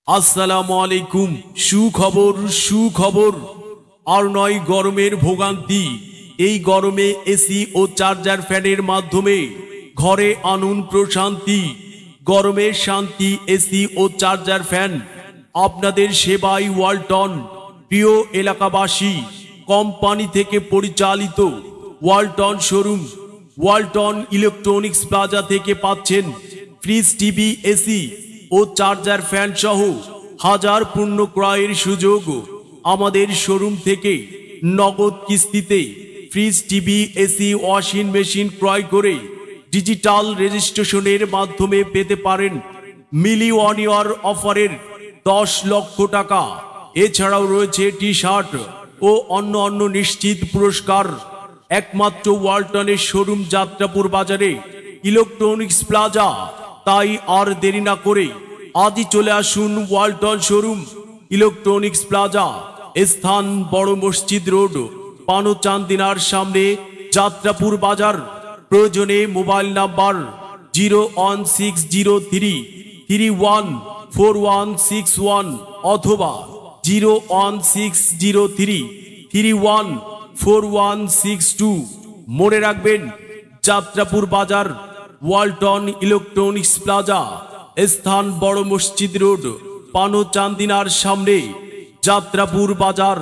আসসালামু আলাইকুম। সুখবর সুখবর। আর নয় গরমের ভোগান্তি। এই গরমে এসি ও চার্জার ফ্যানের মাধ্যমে ঘরে আনুন প্রশান্তি। গরমের শান্তি এসি ও চার্জার ফ্যান। আপনাদের সেবায় ওয়ালটন। প্রিয় এলাকাবাসী, কোম্পানি থেকে পরিচালিত Walton showroom Walton electronics plaza থেকে পাচ্ছেন ফ্রিজ, টিভি, এসি ও চার্জার ফ্যান সহ হাজার পণ্য ক্রয়ের সুযোগ। আমাদের শোরুম থেকে নগদ কিস্তিতে fridge, TV, AC, washing machine ক্রয় করে ডিজিটাল রেজিস্ট্রেশনের মাধ্যমে পেতে পারেন মিলিয়নিয়ার অফারের 10 লক্ষ টাকা। এছাড়াও রয়েছে টি শার্ট ও অন্য নিশ্চিত পুরস্কার। একমাত্র ওয়ালটনের শোরুম যাত্রাপুর বাজারে ইলেকট্রনিক্স প্লাজা। তাই আর দেরি না করে আজই চলে আসুন ওয়ালটন শোরুম ইলেকট্রনিক্স প্লাজা, স্থান বড় মসজিদ রোড, পানোচান্দিনার সামনে, যাত্রাপুর বাজার। প্রয়োজনে মোবাইল নাম্বার 01603314161 অথবা 01603314162। মনে রাখবেন, যাত্রাপুর বাজার, ওয়ালটন ইলেকট্রনিক্স প্লাজা, স্থান বড় মসজিদ রোড, পানোচান্দিনার সামনে, যাত্রাপুর বাজার।